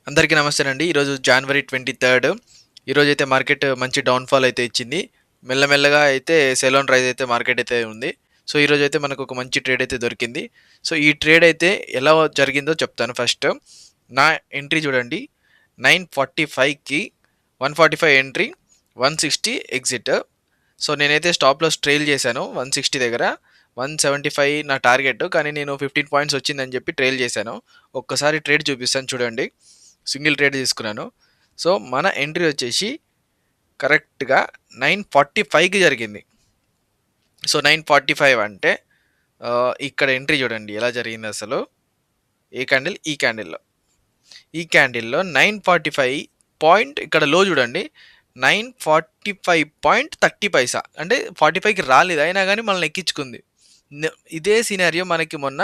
అందరికీ నమస్తేనండి. ఈరోజు జనవరి 23 ఈరోజైతే మార్కెట్ మంచి డౌన్‌ఫాల్ అయితే ఇచ్చింది. మెల్లమెల్లగా అయితే సెల్ ఆన్ రైజ్ అయితే మార్కెట్ అయితే ఉంది. సో, ఈరోజైతే మనకు ఒక మంచి ట్రేడ్ అయితే దొరికింది. సో, ఈ ట్రేడ్ అయితే ఎలా జరిగిందో చెప్తాను ఫస్ట్. నా ఎంట్రీ చూడండి 9:45కి 145 ఎంట్రీ, 160 ఎగ్జిట్. సో, నేనైతే స్టాప్ లాస్ ట్రైల్ చేశాను 160 దగ్గర. 175 నా టార్గెట్. కానీ నేను 15 పాయింట్స్ వచ్చిందని చెప్పి ట్రైల్ చేశాను. ఒక్కసారి ట్రేడ్ చూపిస్తాను చూడండి. సింగిల్ ట్రేడ్ తీసుకున్నాను. సో, మన ఎంట్రీ వచ్చేసి కరెక్ట్‌గా 9:45కి జరిగింది. సో, 9:45 అంటే ఇక్కడ ఎంట్రీ చూడండి ఎలా జరిగిందసలు. ఏ క్యాండిల్? ఈ క్యాండిల్‌లో. ఈ క్యాండిల్‌లో 9:45 పాయింట్ ఇక్కడ లో చూడండి. 9:45.30 పైసా. అంటే 45కి రాలేదు. అయినా గాని మనల్ని ఎక్కించుకుంది. ఇదే సినారియో మనకి మొన్న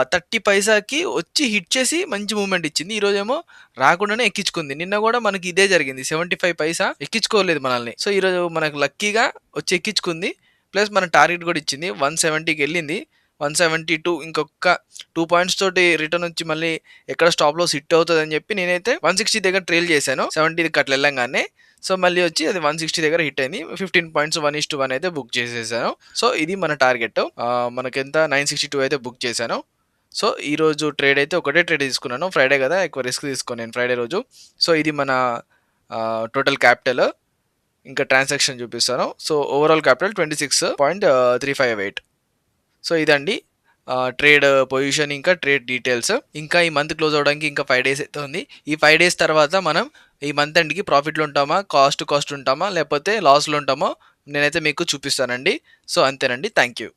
30 పైసాకి వచ్చి హిట్ చేసి మంచి మూవ్‌మెంట్ ఇచ్చింది. ఈరోజేమో రాకుండానే ఎక్కించుకుంది. నిన్న గూడా మనకి ఇదే జరిగింది. 75 పైసా ఎక్కించుకోలేదు మనల్ని. సో, ఈరోజు మనకు లక్కీగా వచ్చి ఎక్కించుకుంది. ప్లస్ మన టార్గెట్ గూడా ఇచ్చింది. 170కెళ్ళింది. 172 ఇంకొక 2 పాయింట్స్ తోటి రిటర్న్ వచ్చి మళ్ళీ ఎక్కడ స్టాప్ లాస్ హిట్ అవుతదని చెప్పి నేనైతే 160 దగ్గర ట్రైల్ చేశాను. 70కి అట్లా ఎళ్ళంగానే. సో, మళ్ళీ వచ్చి అది 160 దగ్గర హిట్ అయింది. 15 పాయింట్స్ 1:1 అయితే బుక్ చేసేసాను. సో, ఇది మన టార్గెట్. మనకెంత 962 అయితే బుక్ చేశాను. సో, ఈరోజు ట్రేడ్ అయితే ఒకటే ట్రేడ్ తీసుకున్నాను. ఫ్రైడే కదా! ఎక్కువ రిస్క్ తీసుకోను నేను ఫ్రైడే రోజు. సో, ఇది మన టోటల్ క్యాపిటల్. ఇంకా ట్రాన్సాక్షన్ చూపిస్తాను. So, overall capital 26.358. సో, ఇదండి ట్రేడ్ పొజిషన్ ఇంకా ట్రేడ్ డీటెయిల్స్. ఇంకా ఈ మంత్ క్లోజ్ అవ్వడానికి ఇంకా 5 డేస్ అయితే ఉంది. ఈ 5 డేస్ తర్వాత మనం ఈ మంత్ ఎండ్‌కి ప్రాఫిట్‌లో ఉంటామా? కాస్ట్ ఉంటామా? లేకపోతే లాస్‌లో ఉంటామో నేనైతే మీకు చూపిస్తానండి. సో, అంతేనండి. Thank you.